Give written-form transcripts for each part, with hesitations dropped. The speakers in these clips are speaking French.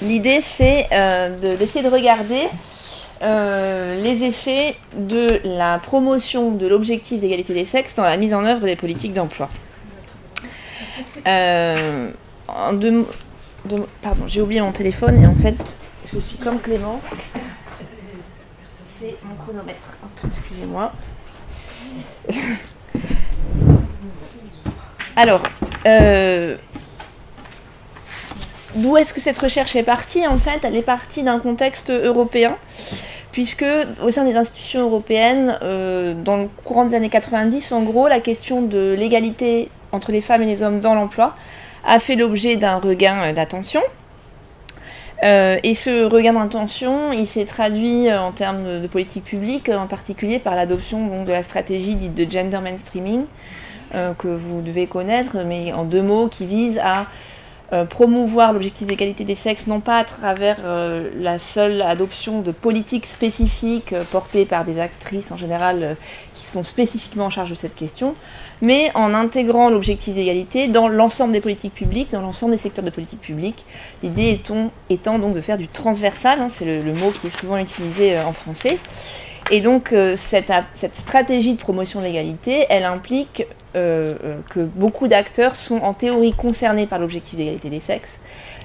l'idée c'est d'essayer de regarder les effets de la promotion de l'objectif d'égalité des sexes dans la mise en œuvre des politiques d'emploi. Pardon, j'ai oublié mon téléphone et en fait, je suis comme Clémence. C'est mon chronomètre. Excusez-moi. Alors, d'où est-ce que cette recherche est partie ? En fait, elle est partie d'un contexte européen, puisque au sein des institutions européennes, dans le courant des années 90, en gros, la question de l'égalité entre les femmes et les hommes dans l'emploi a fait l'objet d'un regain d'attention. Et ce regain d'intention, il s'est traduit en termes de politique publique, en particulier par l'adoption donc, de la stratégie dite de gender mainstreaming, que vous devez connaître, mais en deux mots, qui vise à promouvoir l'objectif d'égalité des sexes, non pas à travers la seule adoption de politiques spécifiques portées par des actrices en général qui sont spécifiquement en charge de cette question, mais en intégrant l'objectif d'égalité dans l'ensemble des politiques publiques, dans l'ensemble des secteurs de politique publique. L'idée étant donc de faire du transversal, hein, c'est le mot qui est souvent utilisé en français. Et donc cette stratégie de promotion de l'égalité, elle implique que beaucoup d'acteurs sont en théorie concernés par l'objectif d'égalité des sexes,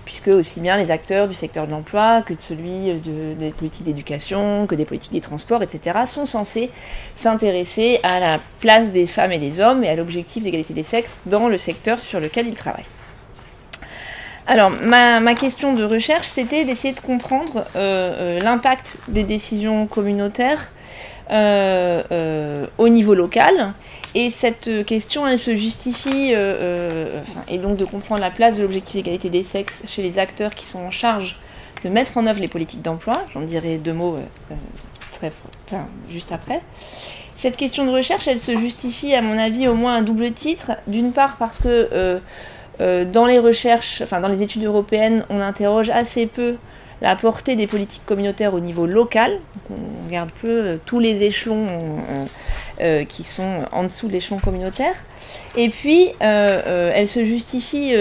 puisque aussi bien les acteurs du secteur de l'emploi que de celui des politiques d'éducation, que des politiques des transports, etc., sont censés s'intéresser à la place des femmes et des hommes et à l'objectif d'égalité des sexes dans le secteur sur lequel ils travaillent. Alors, ma question de recherche, c'était d'essayer de comprendre l'impact des décisions communautaires au niveau local. Et cette question, elle se justifie, et donc de comprendre la place de l'objectif d'égalité des sexes chez les acteurs qui sont en charge de mettre en œuvre les politiques d'emploi. J'en dirai deux mots juste après. Cette question de recherche, elle se justifie, à mon avis, au moins à double titre. D'une part, parce que dans les recherches, dans les études européennes, on interroge assez peu la portée des politiques communautaires au niveau local. Donc on regarde peu tous les échelons qui sont en dessous de l'échelon communautaire. Et puis, elle se justifie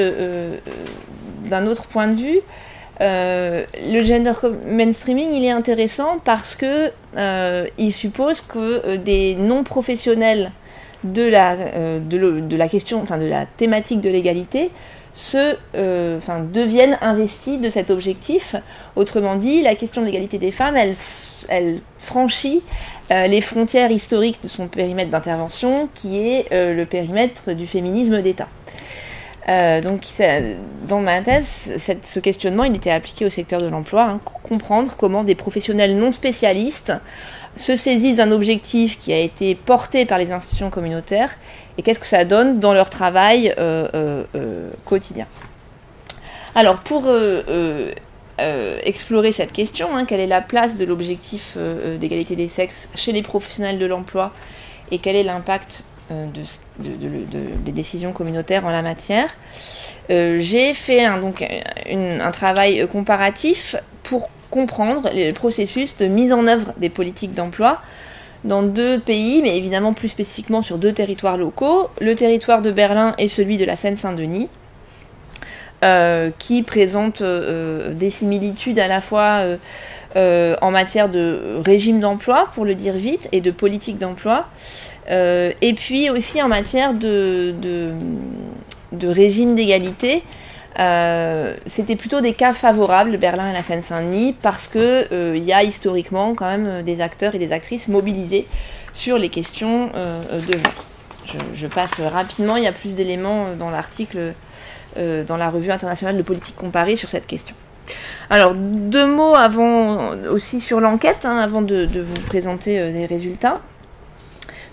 d'un autre point de vue. Le gender mainstreaming, il est intéressant parce que il suppose que des non-professionnels de la question, de la thématique de l'égalité deviennent investis de cet objectif. Autrement dit, la question de l'égalité des femmes, elle franchit les frontières historiques de son périmètre d'intervention, qui est le périmètre du féminisme d'État. Donc, dans ma thèse, ce questionnement, il était appliqué au secteur de l'emploi, comprendre comment des professionnels non spécialistes se saisissent d'un objectif qui a été porté par les institutions communautaires et qu'est-ce que ça donne dans leur travail quotidien. Alors, pour explorer cette question, quelle est la place de l'objectif d'égalité des sexes chez les professionnels de l'emploi et quel est l'impact des décisions communautaires en la matière, j'ai fait un travail comparatif pour comprendre le processus de mise en œuvre des politiques d'emploi dans deux pays, mais évidemment plus spécifiquement sur deux territoires locaux, le territoire de Berlin et celui de la Seine-Saint-Denis, qui présentent des similitudes à la fois en matière de régime d'emploi, pour le dire vite, et de politique d'emploi, et puis aussi en matière de régime d'égalité. C'était plutôt des cas favorables, Berlin et la Seine-Saint-Denis, parce que y a historiquement quand même des acteurs et des actrices mobilisés sur les questions de genre. Je passe rapidement, il y a plus d'éléments dans l'article dans la revue internationale de politique comparée sur cette question. Alors, deux mots aussi sur l'enquête, avant de vous présenter les résultats.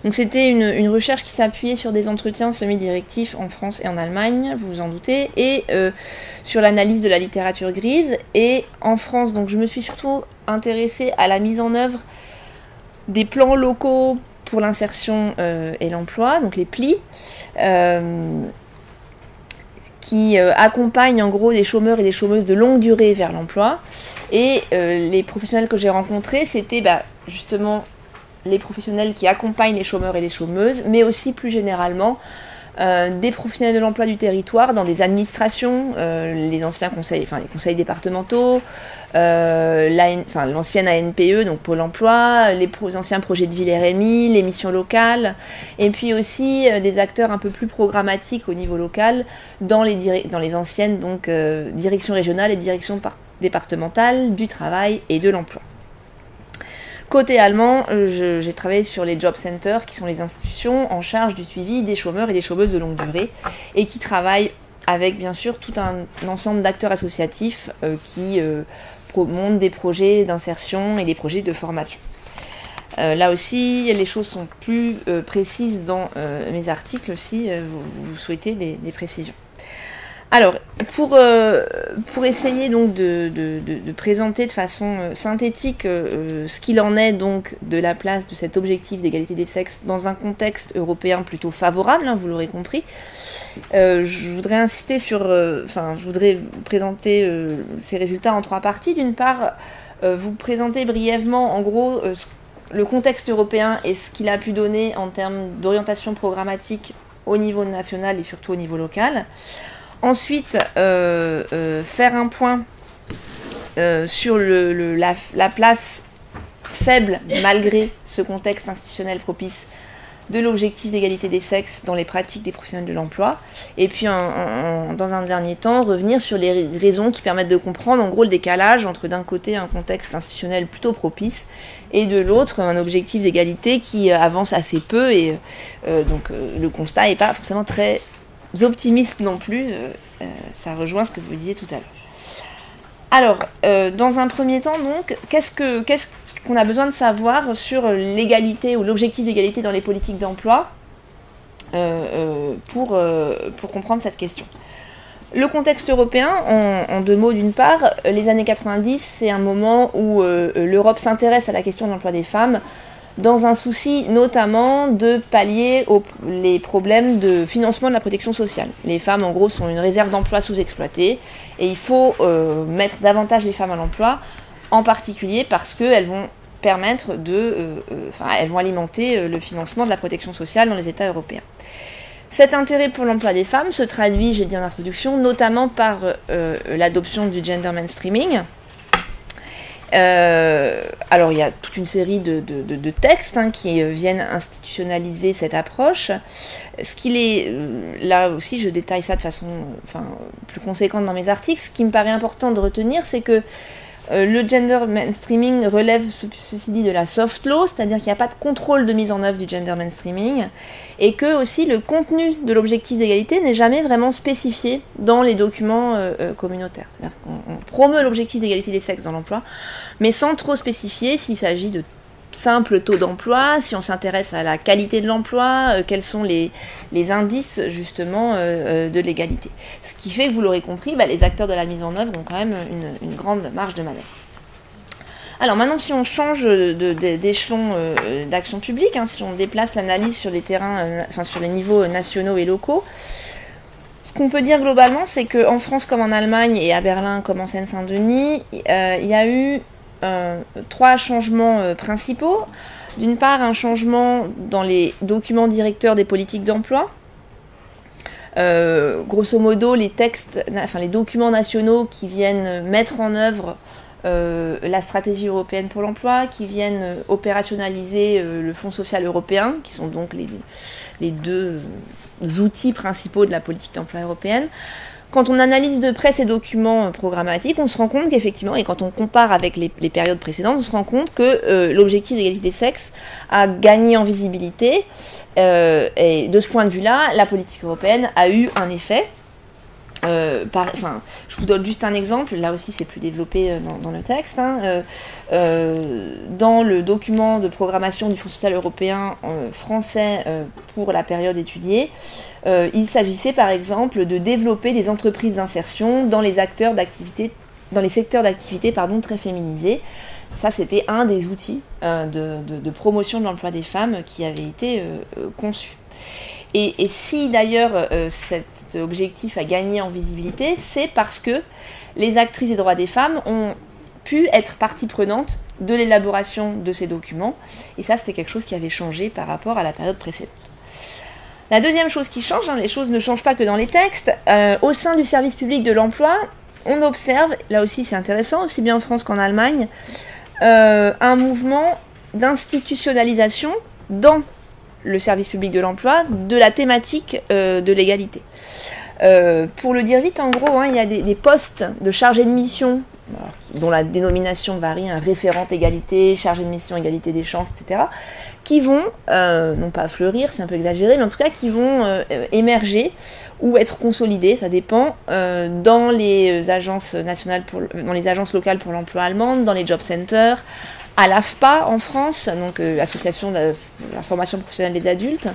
Donc c'était une recherche qui s'appuyait sur des entretiens semi-directifs en France et en Allemagne, vous vous en doutez, et sur l'analyse de la littérature grise. Et en France, donc je me suis surtout intéressée à la mise en œuvre des plans locaux pour l'insertion et l'emploi, donc les PLI, qui accompagnent en gros des chômeurs et des chômeuses de longue durée vers l'emploi. Et les professionnels que j'ai rencontrés, c'était justement les professionnels qui accompagnent les chômeurs et les chômeuses, mais aussi plus généralement des professionnels de l'emploi du territoire dans des administrations, les anciens conseils, enfin les conseils départementaux, l'ancienne ANPE, donc Pôle emploi, les anciens projets de ville RMI, les missions locales, et puis aussi des acteurs un peu plus programmatiques au niveau local dans les anciennes donc, directions régionales et directions départementales du travail et de l'emploi. Côté allemand, j'ai travaillé sur les job centers, qui sont les institutions en charge du suivi des chômeurs et des chômeuses de longue durée, et qui travaillent avec bien sûr tout un ensemble d'acteurs associatifs qui montent des projets d'insertion et des projets de formation. Là aussi, les choses sont plus précises dans mes articles si vous souhaitez des précisions. Alors, pour essayer donc de présenter de façon synthétique ce qu'il en est donc de la place de cet objectif d'égalité des sexes dans un contexte européen plutôt favorable, hein, vous l'aurez compris, je voudrais insister sur, je voudrais présenter ces résultats en 3 parties. D'une part, vous présenter brièvement, en gros, le contexte européen et ce qu'il a pu donner en termes d'orientation programmatique au niveau national et surtout au niveau local. Ensuite, faire un point sur la place faible, malgré ce contexte institutionnel propice, de l'objectif d'égalité des sexes dans les pratiques des professionnels de l'emploi. Et puis, dans un dernier temps, revenir sur les raisons qui permettent de comprendre, en gros, le décalage entre, d'un côté, un contexte institutionnel plutôt propice, et de l'autre, un objectif d'égalité qui avance assez peu, et donc le constat n'est pas forcément très optimiste non plus, ça rejoint ce que vous disiez tout à l'heure. Alors, dans un premier temps, donc, qu'est-ce qu'on a besoin de savoir sur l'égalité ou l'objectif d'égalité dans les politiques d'emploi pour comprendre cette question. Le contexte européen, en 2 mots, d'une part, les années 90, c'est un moment où l'Europe s'intéresse à la question de l'emploi des femmes, dans un souci notamment de pallier les problèmes de financement de la protection sociale. Les femmes, en gros, sont une réserve d'emploi sous-exploitée, et il faut mettre davantage les femmes à l'emploi, en particulier parce qu'elles vont permettre elles vont alimenter le financement de la protection sociale dans les États européens. Cet intérêt pour l'emploi des femmes se traduit, j'ai dit en introduction, notamment par l'adoption du gender mainstreaming. Alors il y a toute une série de textes qui viennent institutionnaliser cette approche. Ce qu'il est, là aussi je détaille ça de façon plus conséquente dans mes articles, ce qui me paraît important de retenir, c'est que le gender mainstreaming relève ceci dit de la soft law, c'est-à-dire qu'il n'y a pas de contrôle de mise en œuvre du gender mainstreaming, et que aussi le contenu de l'objectif d'égalité n'est jamais vraiment spécifié dans les documents communautaires. C'est-à-dire qu'on promeut l'objectif d'égalité des sexes dans l'emploi, mais sans trop spécifier s'il s'agit de simple taux d'emploi, si on s'intéresse à la qualité de l'emploi, quels sont les indices justement de l'égalité. Ce qui fait que vous l'aurez compris, les acteurs de la mise en œuvre ont quand même une grande marge de manœuvre. Alors maintenant, si on change d'échelon d'action publique, si on déplace l'analyse sur les terrains, sur les niveaux nationaux et locaux, ce qu'on peut dire globalement, c'est qu'en France comme en Allemagne et à Berlin comme en Seine-Saint-Denis, il y a eu 3 changements principaux. D'une part, un changement dans les documents directeurs des politiques d'emploi. Grosso modo, les documents nationaux qui viennent mettre en œuvre la stratégie européenne pour l'emploi, qui viennent opérationnaliser le Fonds social européen, qui sont donc les 2 outils principaux de la politique d'emploi européenne. Quand on analyse de près ces documents programmatiques, on se rend compte qu'effectivement, et quand on compare avec les périodes précédentes, on se rend compte que l'objectif d'égalité des sexes a gagné en visibilité. Et de ce point de vue-là, la politique européenne a eu un effet. Je vous donne juste un exemple, là aussi c'est plus développé dans le texte. Dans le document de programmation du Fonds social européen français pour la période étudiée, il s'agissait par exemple de développer des entreprises d'insertion dans les secteurs d'activité très féminisés. Ça, c'était un des outils de promotion de l'emploi des femmes qui avait été conçu. Et si d'ailleurs cet objectif a gagné en visibilité, c'est parce que les actrices des droits des femmes ont pu être partie prenante de l'élaboration de ces documents. Et ça, c'était quelque chose qui avait changé par rapport à la période précédente. La deuxième chose qui change, les choses ne changent pas que dans les textes, au sein du service public de l'emploi, on observe, là aussi c'est intéressant, aussi bien en France qu'en Allemagne, un mouvement d'institutionnalisation dans le service public de l'emploi de la thématique de l'égalité. Pour le dire vite, en gros, il y a des postes de chargé de mission, dont la dénomination varie, référente égalité, chargé de mission égalité des chances, etc., qui vont, non pas fleurir, c'est un peu exagéré, mais en tout cas qui vont émerger ou être consolidés, ça dépend, dans les agences nationales, dans les agences locales pour l'emploi allemandes, dans les job centers, à l'AFPA en France, donc l'association de la formation professionnelle des adultes.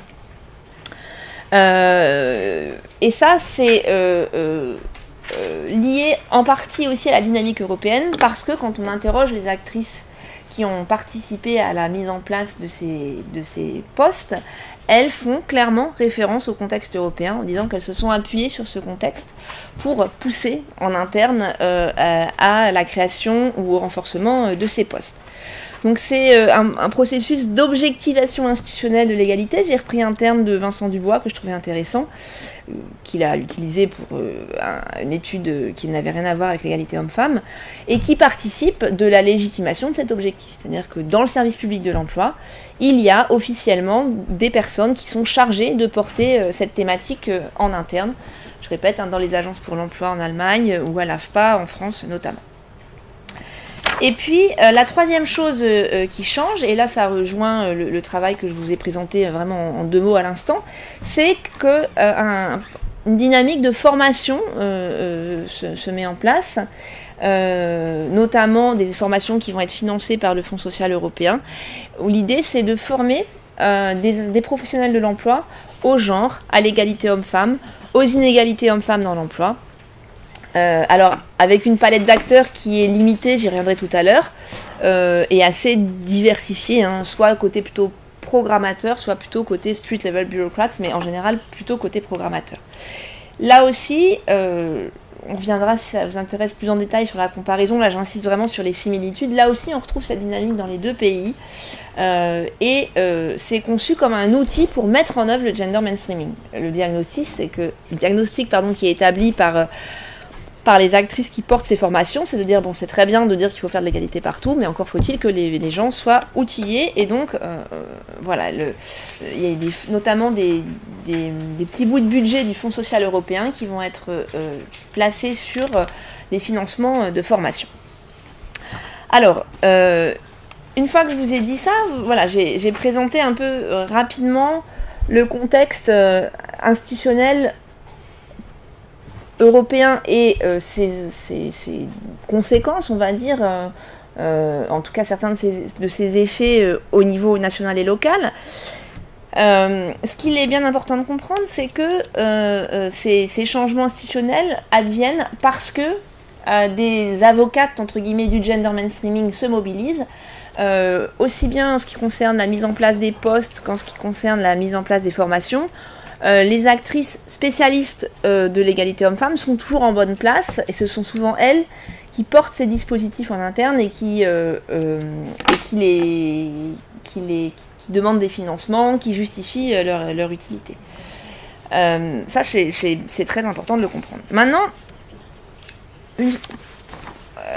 Et ça, c'est lié en partie aussi à la dynamique européenne, parce que quand on interroge les actrices qui ont participé à la mise en place de ces postes, elles font clairement référence au contexte européen en disant qu'elles se sont appuyées sur ce contexte pour pousser en interne à la création ou au renforcement de ces postes. Donc c'est un processus d'objectivation institutionnelle de l'égalité. J'ai repris un terme de Vincent Dubois que je trouvais intéressant, qu'il a utilisé pour une étude qui n'avait rien à voir avec l'égalité homme-femme, et qui participe de la légitimation de cet objectif. C'est-à-dire que dans le service public de l'emploi, il y a officiellement des personnes qui sont chargées de porter cette thématique en interne. Je répète, dans les agences pour l'emploi en Allemagne ou à l'AFPA en France notamment. Et puis, la troisième chose qui change, et là ça rejoint le travail que je vous ai présenté vraiment en 2 mots à l'instant, c'est que une dynamique de formation se met en place, notamment des formations qui vont être financées par le Fonds social européen, où l'idée c'est de former des professionnels de l'emploi au genre, à l'égalité homme-femme, aux inégalités hommes-femmes dans l'emploi. Alors, avec une palette d'acteurs qui est limitée, j'y reviendrai tout à l'heure, et assez diversifiée, soit côté plutôt programmateur, soit plutôt côté street level bureaucrates, mais en général plutôt côté programmateur. Là aussi, on reviendra si ça vous intéresse plus en détail sur la comparaison, là j'insiste vraiment sur les similitudes, là aussi on retrouve cette dynamique dans les 2 pays, et c'est conçu comme un outil pour mettre en œuvre le gender mainstreaming. Le diagnostic, qui est établi par les actrices qui portent ces formations, c'est de dire, bon, c'est très bien de dire qu'il faut faire de l'égalité partout, mais encore faut-il que les gens soient outillés, et donc, voilà, il y a notamment des petits bouts de budget du Fonds social européen qui vont être placés sur des financements de formation. Alors, une fois que je vous ai dit ça, voilà, j'ai présenté un peu rapidement le contexte institutionnel européen et ses conséquences, on va dire, en tout cas certains de ses effets au niveau national et local. Ce qu'il est bien important de comprendre, c'est que ces changements institutionnels adviennent parce que des avocates, entre guillemets, du gender mainstreaming se mobilisent, aussi bien en ce qui concerne la mise en place des postes qu'en ce qui concerne la mise en place des formations. Les actrices spécialistes de l'égalité homme-femme sont toujours en bonne place, et ce sont souvent elles qui portent ces dispositifs en interne et qui demandent des financements, qui justifient leur utilité. Ça, c'est très important de le comprendre. Maintenant,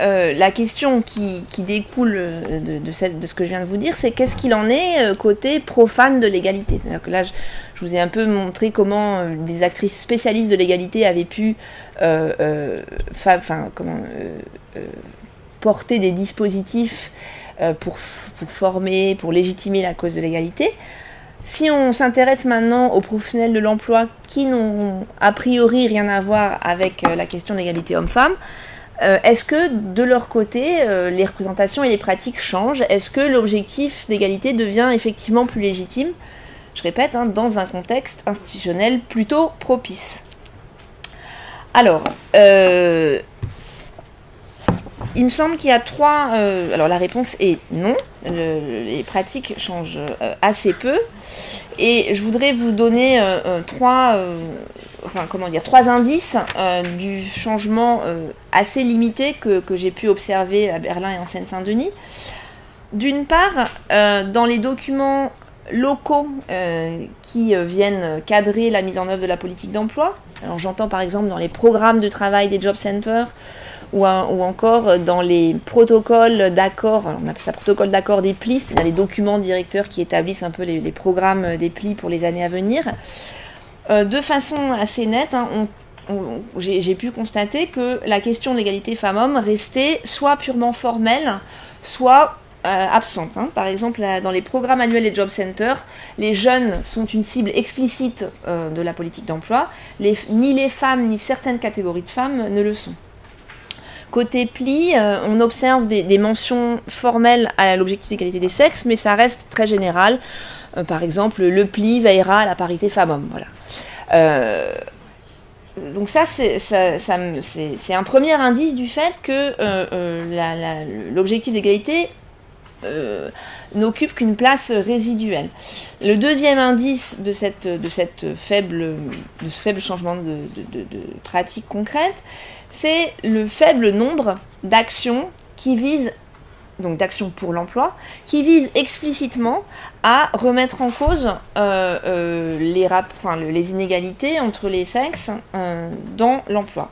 la question qui découle de ce que je viens de vous dire, c'est qu'est-ce qu'il en est côté profane de l'égalité. C'est-à-dire que là, je vous ai un peu montré comment des actrices spécialistes de l'égalité avaient pu porter des dispositifs pour former, pour légitimer la cause de l'égalité. Si on s'intéresse maintenant aux professionnels de l'emploi qui n'ont a priori rien à voir avec la question de l'égalité homme-femme, est-ce que de leur côté, les représentations et les pratiques changent? Est-ce que l'objectif d'égalité devient effectivement plus légitime? Je répète, dans un contexte institutionnel plutôt propice. Alors, il me semble qu'il y a 3... alors la réponse est non, les pratiques changent assez peu, et je voudrais vous donner 3 indices du changement assez limité que j'ai pu observer à Berlin et en Seine-Saint-Denis. D'une part, dans les documents locaux qui viennent cadrer la mise en œuvre de la politique d'emploi. Alors j'entends par exemple dans les programmes de travail des job centers ou encore dans les protocoles d'accord, on appelle ça protocole d'accord des plis, c'est-à-dire les documents directeurs qui établissent un peu les programmes des plis pour les années à venir. De façon assez nette, hein, j'ai pu constater que la question de l'égalité femmes-hommes restait soit purement formelle, soit absente. Hein. Par exemple, dans les programmes annuels des job centers, les jeunes sont une cible explicite de la politique d'emploi. Ni les femmes, ni certaines catégories de femmes ne le sont. Côté pli, on observe des mentions formelles à l'objectif d'égalité des sexes, mais ça reste très général. Par exemple, le pli veillera à la parité femmes-hommes. Voilà. Donc ça, c'est un premier indice du fait que l'objectif d'égalité n'occupe qu'une place résiduelle. Le deuxième indice de ce faible changement de pratique concrète, c'est le faible nombre d'actions qui visent, donc d'actions pour l'emploi, qui visent explicitement à remettre en cause les inégalités entre les sexes dans l'emploi.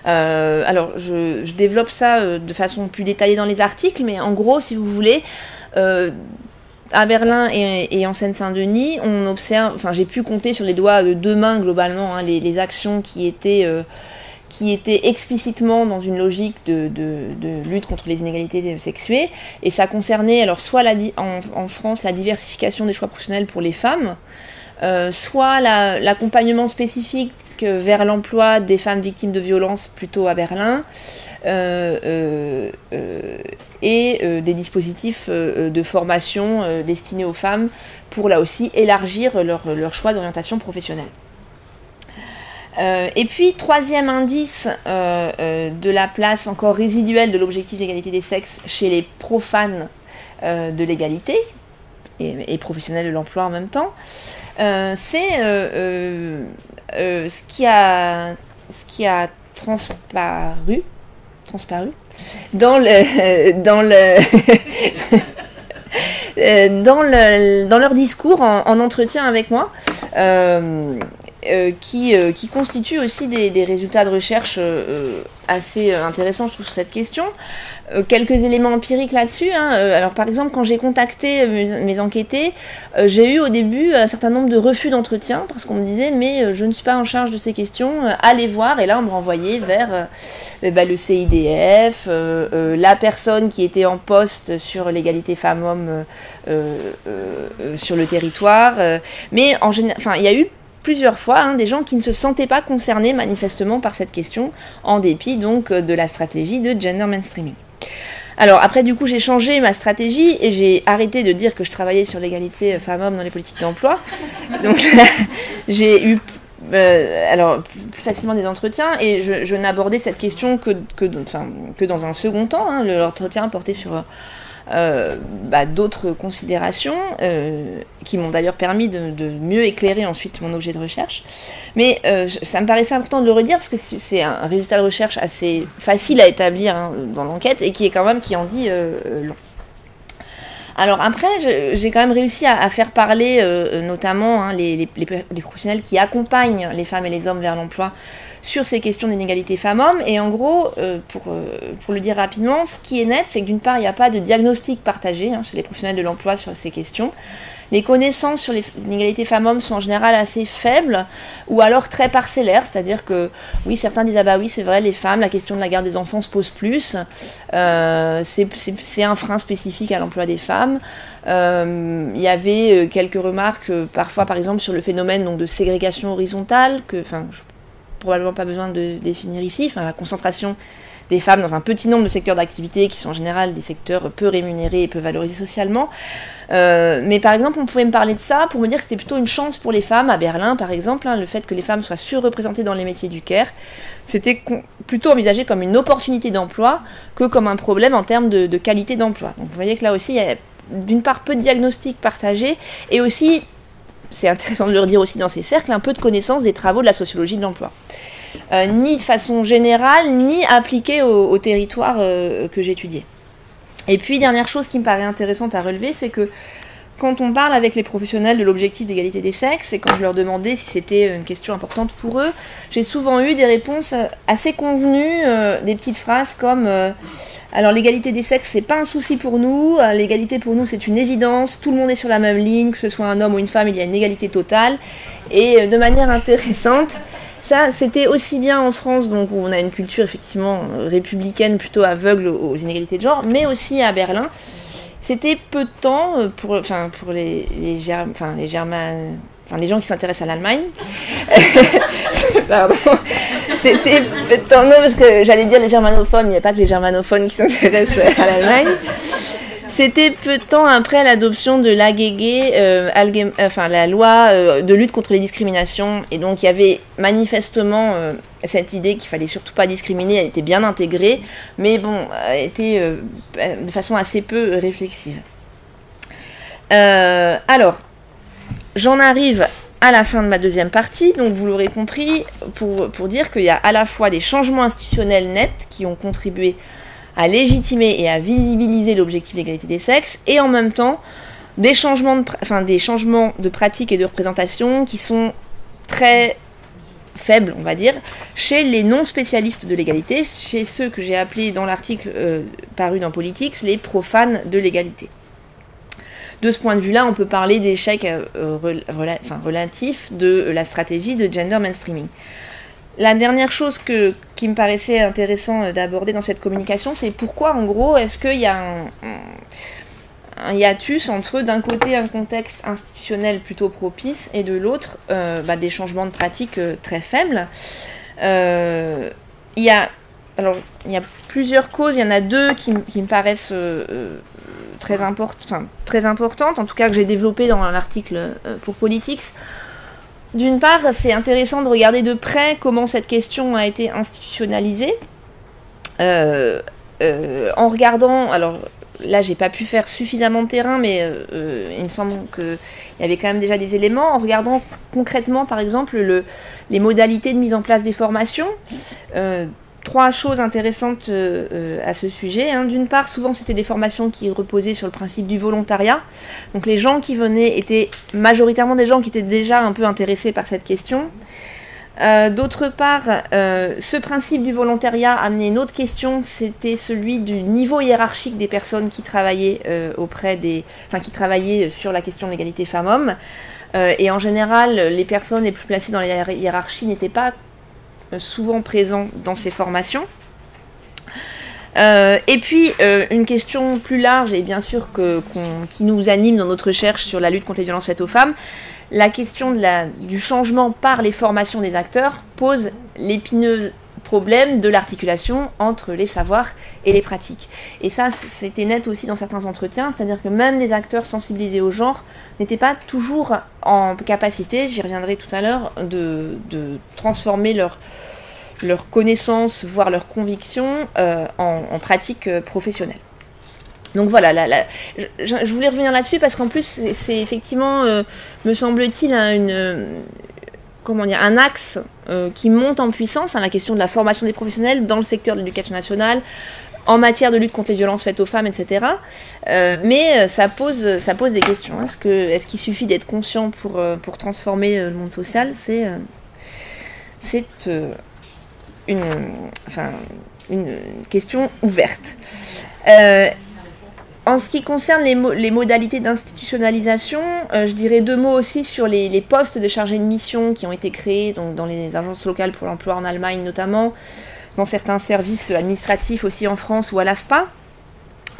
Alors, je développe ça de façon plus détaillée dans les articles, mais en gros, si vous voulez, à Berlin et en Seine-Saint-Denis, on observe, enfin, j'ai pu compter sur les doigts de deux mains globalement hein, les actions qui étaient explicitement dans une logique de lutte contre les inégalités sexuées, et ça concernait alors soit en France la diversification des choix professionnels pour les femmes, soit l'accompagnement spécifique vers l'emploi des femmes victimes de violences plutôt à Berlin, et des dispositifs de formation destinés aux femmes pour là aussi élargir leur choix d'orientation professionnelle. Et puis, troisième indice de la place encore résiduelle de l'objectif d'égalité des sexes chez les profanes de l'égalité et professionnels de l'emploi en même temps, c'est ce qui a transparu dans leur discours en entretien avec moi, qui constituent aussi des résultats de recherche assez intéressants, je trouve, sur cette question. Quelques éléments empiriques là-dessus. Hein. Alors, par exemple, quand j'ai contacté mes enquêtés, j'ai eu au début un certain nombre de refus d'entretien parce qu'on me disait « mais je ne suis pas en charge de ces questions, allez voir ». Et là, on me renvoyait vers le CIDF, la personne qui était en poste sur l'égalité femmes-hommes sur le territoire. Mais en général, enfin, il y a eu plusieurs fois hein, des gens qui ne se sentaient pas concernés manifestement par cette question, en dépit donc de la stratégie de gender mainstreaming. Alors après du coup j'ai changé ma stratégie et j'ai arrêté de dire que je travaillais sur l'égalité femmes-hommes dans les politiques d'emploi. Donc j'ai eu alors plus facilement des entretiens et je n'abordais cette question que dans un second temps. Hein. L'entretien portait sur d'autres considérations qui m'ont d'ailleurs permis de mieux éclairer ensuite mon objet de recherche. Mais ça me paraissait important de le redire parce que c'est un résultat de recherche assez facile à établir hein, dans l'enquête et qui en dit long. Alors après, j'ai quand même réussi à faire parler notamment hein, les professionnels qui accompagnent les femmes et les hommes vers l'emploi sur ces questions d'inégalité femmes-hommes. Et en gros, pour le dire rapidement, ce qui est net, c'est que d'une part, il n'y a pas de diagnostic partagé hein, chez les professionnels de l'emploi sur ces questions. Les connaissances sur les inégalités femmes-hommes sont en général assez faibles ou alors très parcellaires, c'est-à-dire que oui, certains disent ah bah oui c'est vrai les femmes, la question de la garde des enfants se pose plus, c'est un frein spécifique à l'emploi des femmes. Il y avait quelques remarques parfois par exemple sur le phénomène donc, de ségrégation horizontale que probablement pas besoin de définir ici, la concentration des femmes dans un petit nombre de secteurs d'activité qui sont en général des secteurs peu rémunérés et peu valorisés socialement. Mais par exemple, on pouvait me parler de ça pour me dire que c'était plutôt une chance pour les femmes, à Berlin par exemple, hein, le fait que les femmes soient surreprésentées dans les métiers du care, c'était plutôt envisagé comme une opportunité d'emploi que comme un problème en termes de qualité d'emploi. Donc vous voyez que là aussi, il y a d'une part peu de diagnostics partagés et aussi, c'est intéressant de le redire aussi dans ces cercles, un peu de connaissance des travaux de la sociologie de l'emploi. Ni de façon générale, ni appliquée au territoire que j'étudiais. Et puis, dernière chose qui me paraît intéressante à relever, c'est que quand on parle avec les professionnels de l'objectif d'égalité des sexes, et quand je leur demandais si c'était une question importante pour eux, j'ai souvent eu des réponses assez convenues, des petites phrases comme alors l'égalité des sexes, c'est pas un souci pour nous, l'égalité pour nous c'est une évidence, tout le monde est sur la même ligne, que ce soit un homme ou une femme, il y a une égalité totale. Et de manière intéressante, ça c'était aussi bien en France, donc où on a une culture effectivement républicaine plutôt aveugle aux inégalités de genre, mais aussi à Berlin. C'était peu de temps pour les gens qui s'intéressent à l'Allemagne. Pardon. C'était peu de temps, non, parce que j'allais dire les germanophones, mais il n'y a pas que les germanophones qui s'intéressent à l'Allemagne. C'était peu de temps après l'adoption de l'AGG, la loi de lutte contre les discriminations. Et donc il y avait manifestement cette idée qu'il fallait surtout pas discriminer, elle était bien intégrée, mais bon, elle était de façon assez peu réflexive. Alors, j'en arrive à la fin de ma deuxième partie, donc vous l'aurez compris, pour dire qu'il y a à la fois des changements institutionnels nets qui ont contribué à légitimer et à visibiliser l'objectif d'égalité des sexes, et en même temps des changements de pratique et de représentation qui sont très faibles, on va dire, chez les non-spécialistes de l'égalité, chez ceux que j'ai appelés dans l'article paru dans Politics les profanes de l'égalité. De ce point de vue-là, on peut parler d'échec relatif de la stratégie de gender mainstreaming. La dernière chose qui me paraissait intéressant d'aborder dans cette communication, c'est pourquoi, en gros, est-ce qu'il y a un hiatus entre, d'un côté, un contexte institutionnel plutôt propice, et de l'autre, des changements de pratiques très faibles. Il y a plusieurs causes, il y en a deux qui me paraissent très importantes, en tout cas que j'ai développées dans l'article pour Politics. D'une part, c'est intéressant de regarder de près comment cette question a été institutionnalisée. En regardant, alors là j'ai pas pu faire suffisamment de terrain, mais il me semble qu'il y avait quand même déjà des éléments. En regardant concrètement, par exemple, les modalités de mise en place des formations. Trois choses intéressantes à ce sujet. D'une part, souvent c'était des formations qui reposaient sur le principe du volontariat. Donc les gens qui venaient étaient majoritairement des gens qui étaient déjà un peu intéressés par cette question. D'autre part, ce principe du volontariat amenait une autre question, c'était celui du niveau hiérarchique des personnes qui travaillaient qui travaillaient sur la question de l'égalité femmes-hommes. Et en général, les personnes les plus placées dans la hiérarchie n'étaient pas souvent présents dans ces formations. Et puis, une question plus large, et bien sûr qui nous anime dans notre recherche sur la lutte contre les violences faites aux femmes, la question du changement par les formations des acteurs pose l'épineux problème de l'articulation entre les savoirs et les pratiques. Et ça, c'était net aussi dans certains entretiens, c'est-à-dire que même les acteurs sensibilisés au genre n'étaient pas toujours en capacité, j'y reviendrai tout à l'heure, de transformer leur connaissance, voire leur conviction en pratique professionnelle. Donc voilà, je voulais revenir là-dessus parce qu'en plus c'est effectivement, me semble-t-il, un axe qui monte en puissance, la question de la formation des professionnels dans le secteur de l'éducation nationale, en matière de lutte contre les violences faites aux femmes, etc. Mais ça pose des questions. Est-ce qu'il suffit d'être conscient pour transformer le monde social? C'est une question ouverte. En ce qui concerne les modalités d'institutionnalisation, je dirais deux mots aussi sur les postes de chargés de mission qui ont été créés donc, dans les agences locales pour l'emploi en Allemagne notamment, dans certains services administratifs aussi en France ou à l'AFPA.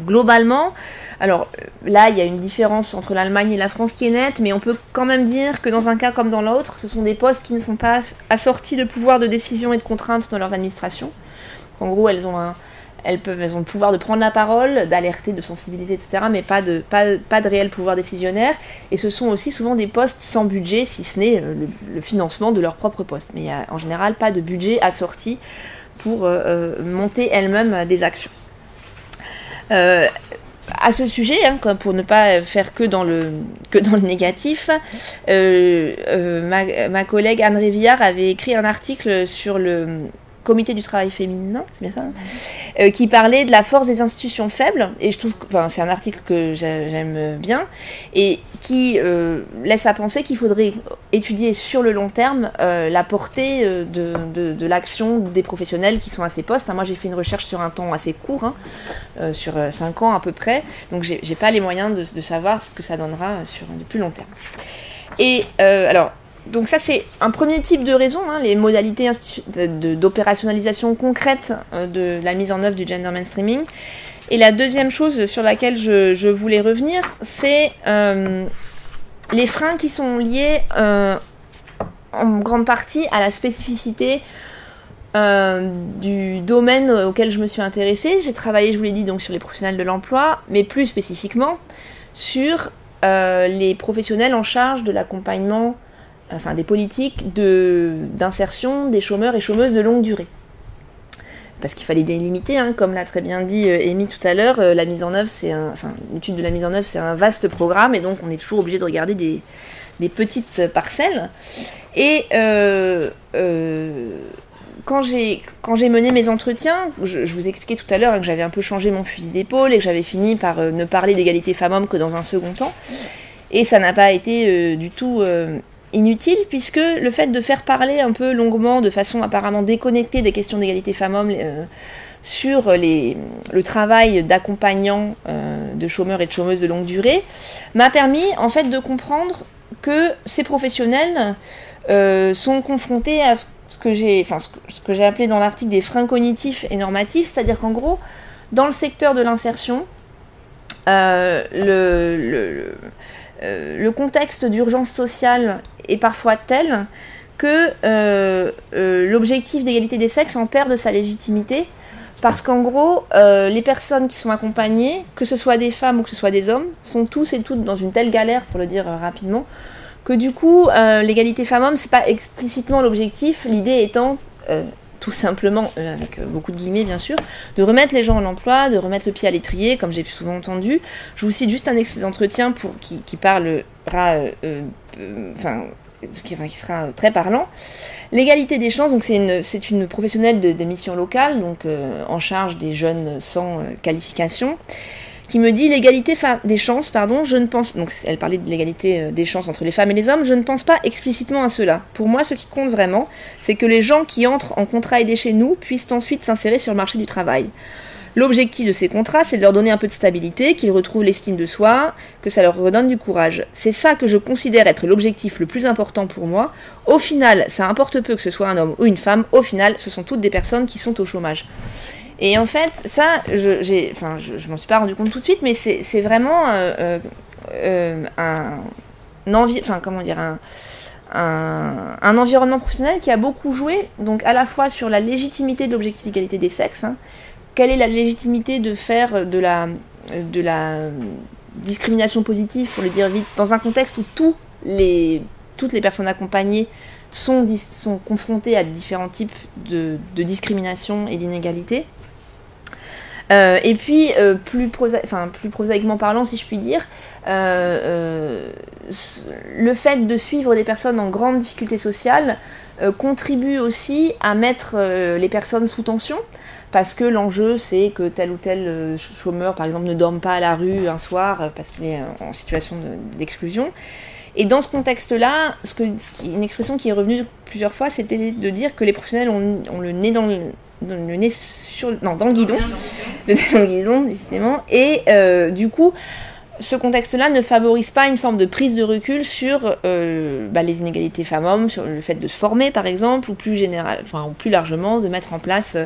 Globalement, alors là il y a une différence entre l'Allemagne et la France qui est nette, mais on peut quand même dire que dans un cas comme dans l'autre, ce sont des postes qui ne sont pas assortis de pouvoirs de décision et de contraintes dans leurs administrations. En gros, elles ont le pouvoir de prendre la parole, d'alerter, de sensibiliser, etc., mais pas de réel pouvoir décisionnaire. Et ce sont aussi souvent des postes sans budget, si ce n'est le financement de leur propre poste. Mais il n'y a en général pas de budget assorti pour monter elles-mêmes des actions. À ce sujet, pour ne pas faire que dans le négatif, ma collègue Anne Révillard avait écrit un article sur Comité du travail féminin, c'est bien ça, qui parlait de la force des institutions faibles, et je trouve que c'est un article que j'aime bien, et qui laisse à penser qu'il faudrait étudier sur le long terme la portée de l'action des professionnels qui sont à ces postes. Moi j'ai fait une recherche sur un temps assez court, sur 5 ans à peu près, donc j'ai pas les moyens de savoir ce que ça donnera sur du plus long terme. Et alors, donc ça c'est un premier type de raison, les modalités d'opérationnalisation concrète de la mise en œuvre du gender mainstreaming. Et la deuxième chose sur laquelle je voulais revenir, c'est les freins qui sont liés en grande partie à la spécificité du domaine auquel je me suis intéressée. J'ai travaillé, je vous l'ai dit, donc sur les professionnels de l'emploi, mais plus spécifiquement sur les professionnels en charge de l'accompagnement, enfin des politiques d'insertion des chômeurs et chômeuses de longue durée. Parce qu'il fallait délimiter, comme l'a très bien dit Amy tout à l'heure, la mise en œuvre, l'étude de la mise en œuvre, c'est un vaste programme, et donc on est toujours obligé de regarder des petites parcelles. Et quand j'ai mené mes entretiens, je vous expliquais tout à l'heure que j'avais un peu changé mon fusil d'épaule et que j'avais fini par ne parler d'égalité femmes-hommes que dans un second temps. Et ça n'a pas été du tout inutile, puisque le fait de faire parler un peu longuement, de façon apparemment déconnectée des questions d'égalité femmes-hommes sur le travail d'accompagnant de chômeurs et de chômeuses de longue durée, m'a permis en fait de comprendre que ces professionnels sont confrontés à ce que j'ai appelé dans l'article des freins cognitifs et normatifs, c'est-à-dire qu'en gros, dans le secteur de l'insertion, le contexte d'urgence sociale est parfois tel que l'objectif d'égalité des sexes en perd de sa légitimité, parce qu'en gros, les personnes qui sont accompagnées, que ce soit des femmes ou que ce soit des hommes, sont tous et toutes dans une telle galère, pour le dire rapidement, que du coup, l'égalité femmes-hommes, c'est pas explicitement l'objectif, l'idée étant tout simplement, avec beaucoup de guillemets bien sûr, de remettre les gens en emploi, de remettre le pied à l'étrier, comme j'ai souvent entendu. Je vous cite juste un extrait d'entretien qui parlera, qui sera très parlant. L'égalité des chances, donc c'est une professionnelle des missions locales, donc en charge des jeunes sans qualification, qui me dit l'égalité des chances, je ne pense, donc elle parlait de l'égalité des chances entre les femmes et les hommes, je ne pense pas explicitement à cela. Pour moi, ce qui compte vraiment, c'est que les gens qui entrent en contrat aidé chez nous puissent ensuite s'insérer sur le marché du travail. L'objectif de ces contrats, c'est de leur donner un peu de stabilité, qu'ils retrouvent l'estime de soi, que ça leur redonne du courage. C'est ça que je considère être l'objectif le plus important pour moi. Au final, ça importe peu que ce soit un homme ou une femme, au final, ce sont toutes des personnes qui sont au chômage. Et en fait, ça, je m'en suis pas rendu compte tout de suite, mais c'est vraiment un environnement professionnel qui a beaucoup joué, donc à la fois sur la légitimité de l'objectif d'égalité des sexes, quelle est la légitimité de faire de la discrimination positive, pour le dire vite, dans un contexte où toutes les personnes accompagnées sont confrontées à différents types de discrimination et d'inégalité. Et puis, plus prosaïquement parlant, si je puis dire, le fait de suivre des personnes en grande difficulté sociale contribue aussi à mettre les personnes sous tension, parce que l'enjeu, c'est que tel ou tel chômeur, par exemple, ne dorme pas à la rue un soir parce qu'il est en situation d'exclusion. Et dans ce contexte-là, une expression qui est revenue plusieurs fois, c'était de dire que les professionnels ont le nez dans le guidon, décidément, et du coup, ce contexte-là ne favorise pas une forme de prise de recul sur les inégalités femmes-hommes, sur le fait de se former par exemple, ou plus largement de mettre en place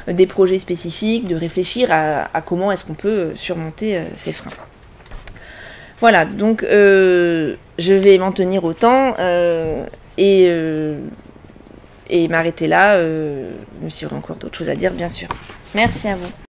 des projets spécifiques, de réfléchir à comment est-ce qu'on peut surmonter ces freins. Voilà, donc je vais m'en tenir au temps et m'arrêter là, même s'il y aurait encore d'autres choses à dire, bien sûr. Merci à vous.